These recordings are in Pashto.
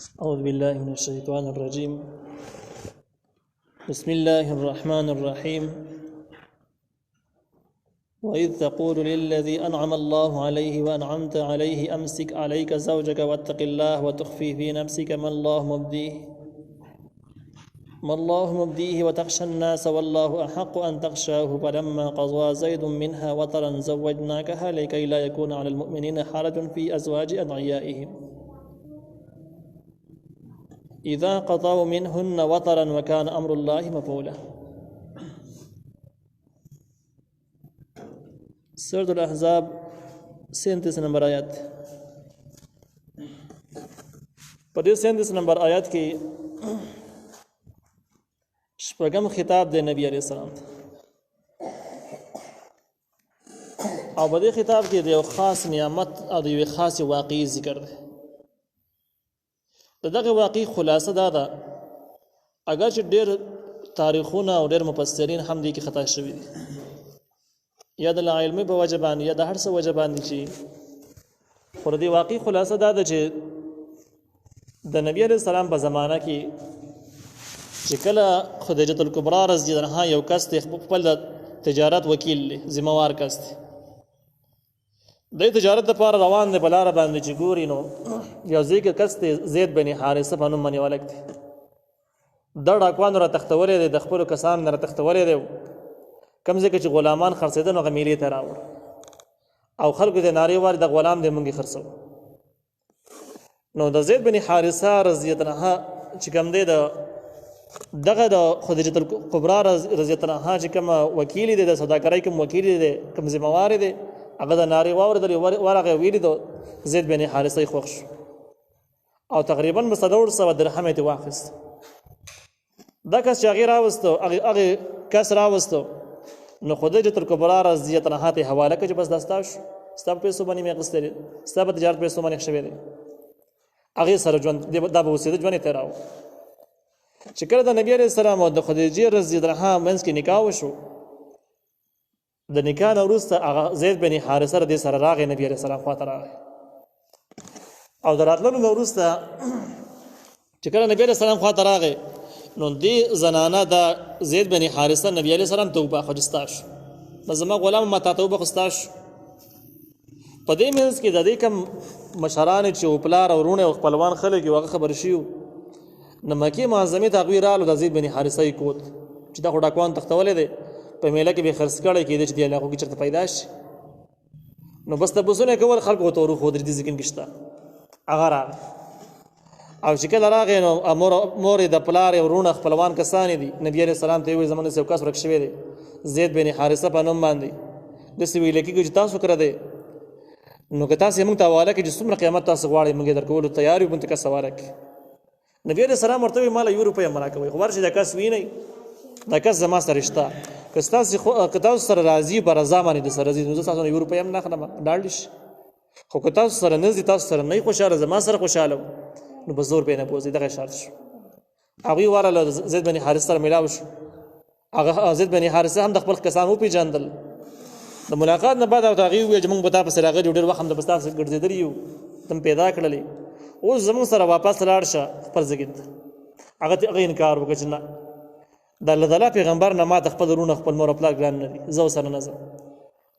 أعوذ بالله من الشيطان الرجيم. بسم الله الرحمن الرحيم. وإذ تقول للذي أنعم الله عليه وأنعمت عليه أمسك عليك زوجك واتق الله وتخفي في نفسك ما الله مبديه وتخشى الناس والله أحق أن تخشاه فلما قضى زيد منها وطرا زوجناكها لكي لا يكون على المؤمنين حرج في أزواج أدعيائهم إذا قضوا منهن وطرا وكان أمر الله مفعولا. سورة الأحزاب 37 نمبر آیات. په دې 37 نمبر آیات کې شپږم خطاب د نبی عليه السلام او په دې خطاب کې د یو خاص نعمت او د یو خاص واقعي ذکر دی. دغه واقعي خلاصه دا ده، اگر چې ډېر تاریخونه او ډېر مفسرین هم دې کې خطا شوي دي، یا د علمي په وجه باندې یا د هر څه وجه باندې، چې خو د واقعي خلاصه دا ده چې د نبی عليه السلام په زمانه کې چې کله خدیجه الکبرى رضی الله عنها یو کس خپل تجارت وکیل دی، ذمہوار کس دی، د تجارت لپاره روان دی، بلار باندې چې ګوري نو یو ځای کې کس دی زید بن حارثه په نوم باندې ولک دی، دا ډاکوان را تختولې دی، د خپلو کسان را تختولې دی، کوم ځای کې چې غلامان خرڅېدل نو هغه میلې ته راوړ او خلکو ته نارې وارې د غلام دی مونږ یې خرڅو. نو د زید بن حارثه رضی الله عنها چې کوم دی دغه د خدیجه الکبرى رضی الله عنها چې کوم وکیل دی، د سوداګرۍ کوم وکیل دی، کوم ذمہوار دی، هغه د نارې واورېدلې ورغه ویلي دو زید بن حارثه خوښ شو او تقریبا به 400 درهم یې واخیست. دا کس چې هغې راوستو هغې کس راوستو نو خدیجه الکبرى رضی الله عنها ته حواله کړه چې بس دا ستا شو، ستا په پیسو باندې مې اخیستی دی، ستا په تجارت پیسو باندې شوی دی، هغې سره ژوند دا به اوسېده، ژوند یې تېراوه. چې کله د نبی علیه السلام او د خدیجې رضی الله عنها منځ کې نکاح وشو، د نکاح نه وروسته هغه زید بن حارثه د دې سره راغی، نبی علیه السلام خواته راغی او د راتللو نه وروسته چې کله نبی علیه السلام خواته راغی نو دې زنانه د زید بن حارثه نبی علیه السلام ته وبخښه چې ستا شو، بس زما غلام ما تا ته وبخښه ستا شو. په دې منځ کې د دې کوم مشران چې پلار او وروڼه او خپلوان خلک یو هغه خبر شي نو مکې معظمې ته هغوی رالو د زید بن حارثه یې کوت چې دا خو ډاکوان تختولی دی، په میله کې به خرڅ کړی کېدی چې دې علاقو کې چېرته پیدا شي. نو بس تپوسونه یې کول، خلکو ورته وروښودل دې ذکر کې شته. هغه راغی او چې کله راغی نو مور یې د پلار یې وروڼه خپلوان کسانې دي، نبي علیه السلام ته یې وویل زموږ داسې یو کس ورک شوی دی زید بن حارثه په نوم باندې، داسې ویل کېږي چې تاسو کره دی، نو که تاسو یې موږ ته حواله کړئ چې څومره قیمت تاسو غواړئ موږ یې درکولو تیار یو، بنته کس حواله کړي. نبی علیه السلام ورته وویل ماله 1 روپۍ مه راکوئ، خو ورشئ دا کس وینئ، دا کس زما سره شته، که تاسو سره راځي په رضا باندې د سره راځي نو زه تاسو نه 1 روپۍ هم نه اخلم، ډاډ شي. خو که تاسو سره نه ځي، تاسو سره نه یې خوشحاله، زما سره خوشحاله نو په زور پې نه پوځي، دغه شرط شو. هغوی ورغله زید بن حارثه سره میلاو شو، هغه زید بن حارثه هم د خپل کسان وپېژندل. د ملاقات نه بعد ورته هغوی وویل چې موږ به تا پسې راغلي یو، ډېر وخت هم د بس تاسو ګرځېدلي یو، ته م پیدا کړلې، اوس زموږ سره واپس لاړ شه خپل ځای ته. هغه انکار وکړه چې نه، د الله تعالی پیغمبر نه ما ته خپل وروڼه خپل مور او پلار ګران نه دي، زه ورسره نه ځم،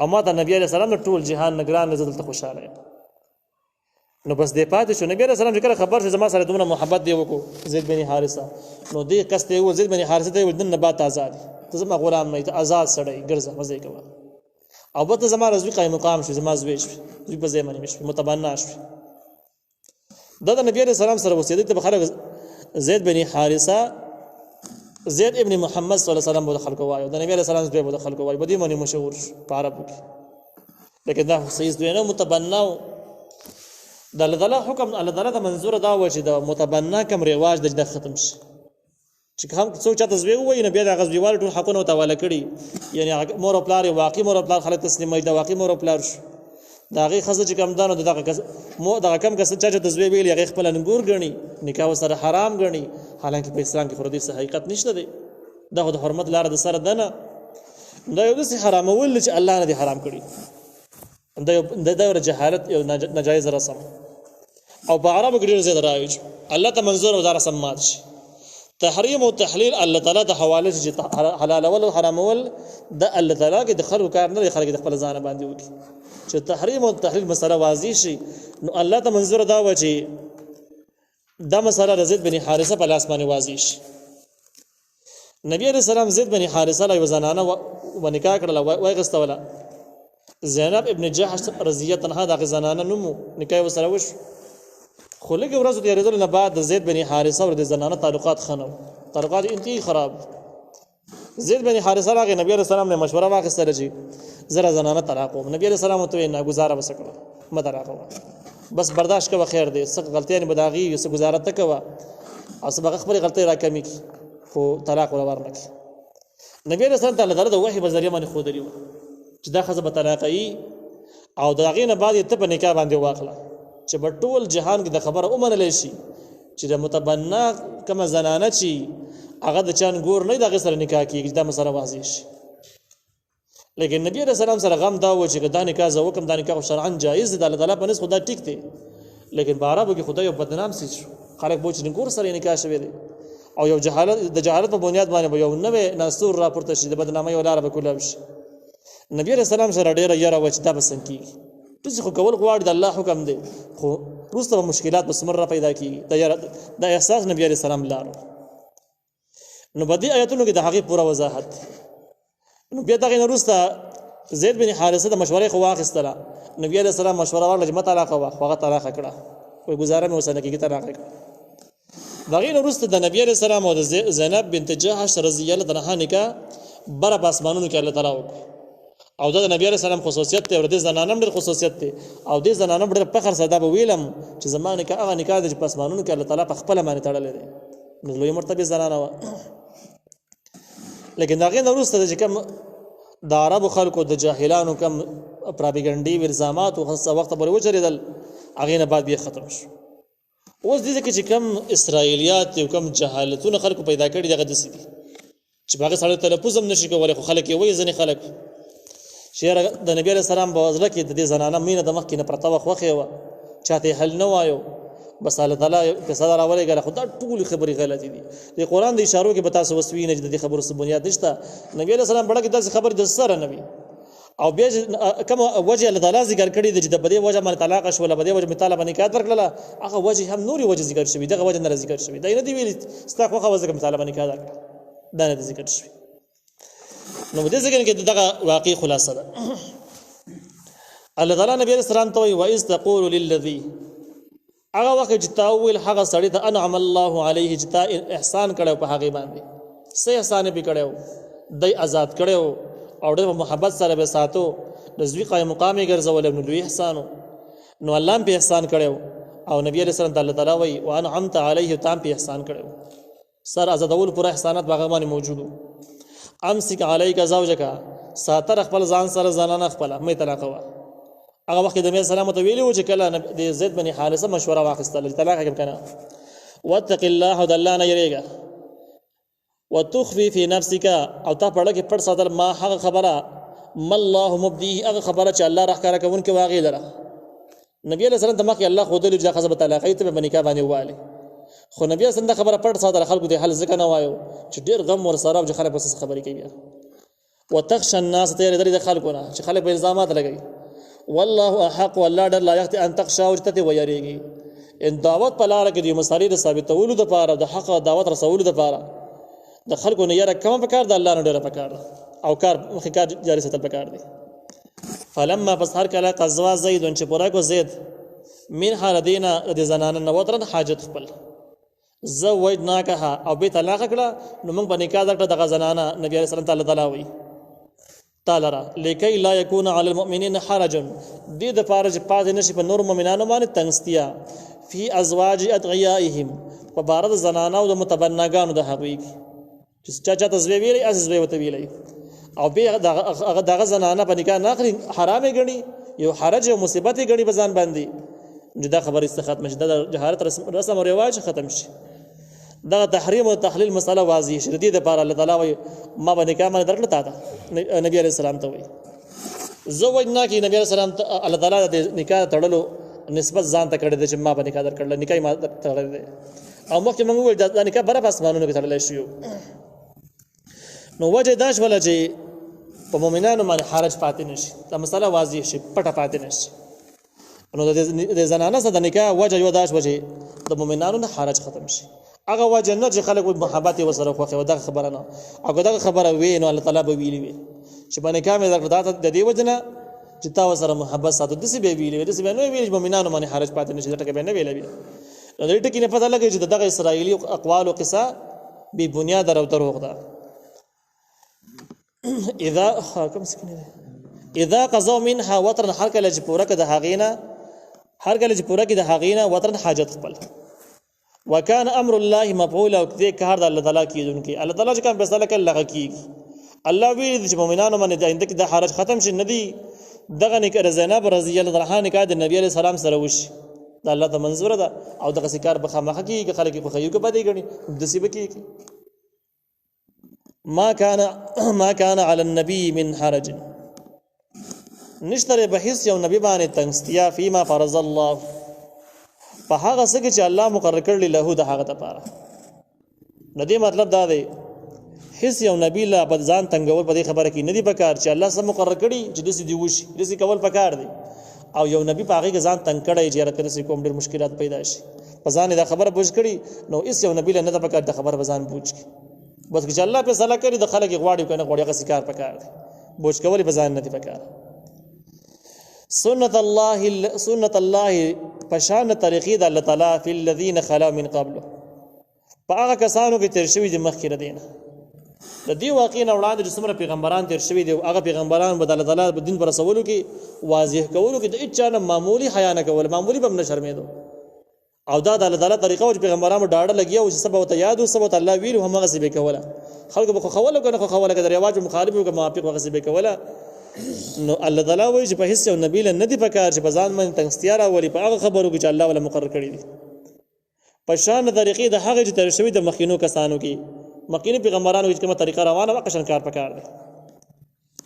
او ما ته نبي علیه السلام د ټول جهان نه ګران نه، زه دلته خوشحاله یم. نو بس دې پاتې شو. نبي علیه السلام چې کله خبر شو زما سره دومره محبت دی وکړو زید بن حارثه، نو دې کس ته یې وویل زید بن حارثه ته یې وویل نن نه بعد ته ازاد یې، ته زما غلام نه یې، ته آزاد سړی ګرځه، مزه یې کوه، او به ته زما رضوي قایم مقام شوې، زما زوی شوې، زوی په ځای باندې مې شوې، متبنا شوې. دا د نبي علیه السلام سره اوسېدی ته به خلک زید بن حارثه زید ابن محمد صلی الله علیه وسلم به د خلکو وایو، د نبی علیه السلام زوی به د خلکو وایو، په دې باندې مشهور شو په عربو کې. لیکن دا خو صحیح زوی نه، متبنا و. د الله تعالی حکم، الله تعالی ته منظور دا و چې د متبنا کوم رواج د ختم شي، چې هم څوک چاته زوی ووایي نو بیا د هغه زویوالو ټول حقونه ورته حواله کړي، یعنې مور او پلار یې واقعي مور او پلار خلک تسلیموي، د واقعي مور او پلار شو. د هغې ښځه چې کوم ده نو دغه کم کس چا چې ته زوی ویلي هغې خپله نګور ګڼي، نکاح ورسره حرام ګڼي، حالانکې په اسلام کې خو د دې څه حقیقت نشته دی، دا خو د حرمت لاره د سره ده نه، دا یو داسې حرامول دی چې الله نه دی حرام کړي، دا یو جهالت، یو ناجایز رسم. او په عربو کې ډېر زیات رایج الله ته منظور او دار سمات شي تحریم او تحلیل الله تعالی د حواله چې حلال او حرام ول د الله تعالی کې د خلکو کار نه خلک د خپل ځان باندې وکړي چې تحریم او تحلیل مسله واضح شي نو الله ته منظور دا و چې دا مسله زید بن حارثه په لاس باندې واضح شي نبی علیہ السلام زید بن حارثه له زنانه و نکاح کړل وای غستوله زینب ابن جحش رضی الله عنها د زنانه نومو نکاح وسره وش خو لږ ورځې د رسول نه بعد زید بن حارثه ور د زنانه تعلقات خنو تعلقات انتهایی خراب زید بن حارثه راغی نبی علیہ السلام نے مشوره واخیستله چې زره زنانه طلاق و نبی علیہ السلام ته نه گزاره وسکړه مدراغه بس برداشت کوه خیر دی څه غلطیاں بداغي څه گزاره تکوه او سبق خپل غلطی را کمی کی خو طلاق ولا ورنک نبی علیہ السلام تعالی د وحی په ذریعہ باندې خو دري چې دا خزه به طلاقي او داغې نه بعد ته په نکاح باندې واخله چې بټول جهان کې د خبره ومنل شي چې د متبنا کما زنانه چی هغه د چان ګور نه دغه سره نکاح کیږي دا مسله واضح شي لیکن نبی رسول الله سره غم دا و چې دا نکاح زو کوم دا نکاح شرعاً جایز دی د الله تعالی په نس خدا ټیک دی لیکن بارابو کې خدای یو بدنام سي خلک بوچ نه ګور سره نکاح شوی دی او یو جهالت د جهالت په بنیاد باندې یو نوې ناسور راپورته شي د بدنامۍ ولاره به کوله شي نبی رسول الله سره ډیره یاره و چې دا بسن کیږي تاسو خو کول غواړئ د الله حکم دی خو روسته مشکلات بس مر پیدا کیږي دا احساس نبی عليه السلام لارو نو بدی آیاتونو کې د هغه پوره وضاحت نو بیا دغه روسته زید بن حارثه د مشورې خو واخیستله نبی عليه السلام مشوره ورله چې مت طلاق هغه طلاق کړه وای گزاره مې وسنه کیږي طلاق کړه دغه روسته د نبی عليه السلام او د زینب بنت جحش رضی الله عنها نکاح بر پاسمانونو کې الله تعالی وکړه او د نبی عليه السلام خصوصیت ته ور دي زنانم ډېر خصوصیت ته او د زنانم ډېر فخر صدا به ویلم چې زمانه کې هغه نکاح د پاسمانونو کې الله تعالی په خپل باندې تړلې ده نو لوی مرتبه زنانه و لیکن داغه وروسته چې کوم د عربو خلکو د جاهلانو کم پروپاګاندا ورزامات او خاصه وخت پر وچریدل هغه نه بعد بیا ختم شو اوس دې کې چې کوم اسرایلیات او کوم جهالتونه خلکو پیدا کړي دغه دسي دي چې باغه سره تلفظ هم نشي کولای خو خلک یې وایي ځنې خلک شیر د نبی علیہ السلام په وزله کې د دې زنانه مینه د مخ کې نه پرتاوه خوخه و چاته حل نه وایو بس الله تعالی په صدر اولې غل خدا ټول خبري غلطي دي د قران د اشارو کې بتا سو وسوي نه د خبرو سره بنیاد نشته نبی علیہ السلام بڑا کې د خبر د سره نبی او بیا کوم وجه الله تعالی ذکر کړی د بده وجه باندې طلاق شول بده وجه مطالبه نه کړه کړله هغه وجه هم نوري وجه ذکر شوی دغه وجه نه ذکر شوی دا نه دی ویل ستا خو وجه مطالبه نه کړه دا نه ذکر شوی نو دې څنګه کې دغه واقعي خلاصه ده الله تعالی نبی علیہ السلام ته وی واذ تقول للذي هغه وخت چې تاویل هغه سړی ته انعم الله علیه چې تا احسان کړو په هغه باندې سه احسان به کړو دای آزاد کړو او د محبت سره به ساتو د زوی قائم مقامي ګرځول نو لوی احسانو نو الله په احسان کړو او نبی علیہ السلام تعالی تعالی وی وانعمت علیه تام په احسان کړو سر آزادول پورا احسانات باغ باندې موجودو امسک علیک زوجک ساتر خپل ځان سره زنانه خپل مې طلاق وا هغه وخت د نبی سلام ته ویلو چې کله د زید بن حارثه مشوره واخیستله طلاق کوم کنه واتق الله د الله نه یریګا وتخفي في نفسك او تا پړه کې پړ ساتل ما هغه خبره ما الله مبديه هغه خبره چې الله راخاره کوون کې واغې لره نبی علیہ السلام دماغ الله خود له ځخه طلاق ایت په نکاح باندې واله خو نبی اسنده خبره پټ ساده خلکو د حل ځکه نه وایو چې ډیر غم ور سره چې خلک بس خبرې کوي وتخشى الناس ته لري د خلکو نه چې خلک په الزامات لګي والله احق والله در لا يخت ان تخشى وجته ويريږي ان دعوت په لار کې د مسالې ثابتولو د پاره د حق دعوت رسولو د پاره د خلکو نه یره کوم په کار د الله نه ډیر په کار او کار مخکې کار جاری ستل په کار دي فلما فسحر کلا قزوا زید ان چې پورا کو زید من حالدینا د زنانه نو تر حاجت خپل زوجناکها او به طلاق کړه نو موږ په نکاح درته د زنانه نبی عليه السلام تعالی وی تعالی را لکه لا یکون علی المؤمنین حرج دې د فارج پاد نشي په نور مؤمنانو باندې تنگستیا فی ازواج ادعیائهم په بارد زنانه او د متبناګانو د حقیق چې چا تزوی ویلي از زوی وته ویلي او به دغه زنانه په نکاح نه اخلي حرام غني یو حرج او مصیبت غني په ځان باندې جدا خبر است ختم شي د جهالت رسم او رواج ختم شي دا تحریم او تحلیل مسله واضح شدید د پاره الله تعالی ما باندې کامل درکړه تا نبی علیہ السلام ته وي زوجنا کی نبی علیہ السلام الله تعالی د نکاح تړلو نسبت ځان ته کړی دی چې ما به نکاح درکړله نکاح ما تړلی دی او مخکې موږ وویل دا نکاح بره په اسمانونو کې تړلی شوي نو وجه دا شوله چې په مؤمنانو باندې حرج پاتې نه شي دا مسله واضح شي پټه پاتې نه شي نو د زنانه سره د نکاح وجه یو دا شوه چې د مؤمنانو نه حرج ختم شي هغه وجه نه چې خلک محبت یې ورسره خوښوي دغه خبره نه او که دغه خبره وي نو الله تعالی به ویلي وي چې په نکاح مې درکړه دا د دې وجه نه چې تا ورسره محبت ساتو داسې به یې ویلي وي داسې به نه ویلي چې مؤمنانو باندې حرج پاتې نه شي دا ټکي به نه ویلی وي نو دې ټکي نه پته لګي چې دغه اسرائیلي اقوال او قصه بې بنیاده او دروغ ده اذا قضوا منها وطرا هر کله چې پوره کړه د هغې نه وطرا حاجت خپل وکان امر الله مفعولا او دې کار د الله تعالی کیدونکي الله تعالی چې کوم فیصله کوي لغه کیږي الله وی چې مؤمنانو باندې آینده کې د حرج ختم شي ندي دغه نکاح زینب رضی الله عنها نکاح د نبی علیہ السلام سره وشي دا الله ته منظور ده او دغه سکار به خامخه کیږي خلک په خیو کې پدې غني د سی بکیږي ما كان على النبي من حرج نشتره بحث یو نبی باندې تنگستیا فيما فرض الله په هغه څه چې الله مقرر کړی له د هغه لپاره ندی مطلب دا دی هیڅ یو نبی لا په ځان تنگول په دې خبره کې ندی پکار چې الله سم مقرر کړی چې دسی دی وشي دسی کول پکار دی او یو نبی په هغه ځان تنگ کړی چې راته سې کوم ډېر مشکلات پیدا شي په ځان دا خبره بوج کړی نو هیڅ یو نبی لا نه پکار د خبره ځان بوج کی بس چې الله په صلاح کړی د خلک غواړي کنه غواړي هغه سکار پکار دی بوج کول په ځان نه دی پکار سنت الله پشان طریقې د الله تعالی فی الذین خلا من قبل په هغه کسانو کې تیر شوی د مخکې ردینه د دې واقع نه وړاندې چې څومره پیغمبران تیر شوی دي هغه پیغمبران به د الله تعالی په دین پر رسولو کې واضح کولو کې د اچا نه معمولی حیا نه کول معمولی به نه شرمېدو او دا د الله تعالی طریقه او پیغمبرانو ډاډه لګیا او چې سبب ته یاد او سبب الله ویل هم هغه سی به کوله خلک به خوله کنه خوله کې د رواج مخالف او موافق هغه سی به کوله نو الله تعالی وایي چې په هیڅ یو نبی له ندی پکار چې په ځان باندې تنگستیا راولي په هغه خبرو کې چې الله ولا مقرر کړی دي په شان طریقې د هغه چې تر شوی د مخکینو کسانو کې مخکینی پیغمبرانو چې کومه طریقه روانه وه قشن کار پکار دی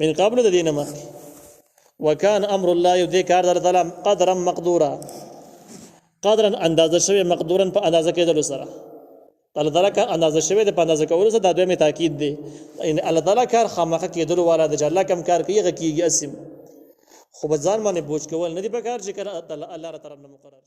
من قبل د دینه مخکې وکان امر الله یو دې کار د الله تعالی قدرا مقدورا قدرا اندازه شوی مقدورا په اندازه کېدلو سره الله تعالی کا اندازه شوی د په اندازه کولو سره د دویمه تاکید دی ان الله تعالی کار خامخه کېدلو والا د الله کم کار کوي کیږي اسم خو ځان باندې بوج کول نه دی پکار چې کړه الله تعالی طرف نه مقرر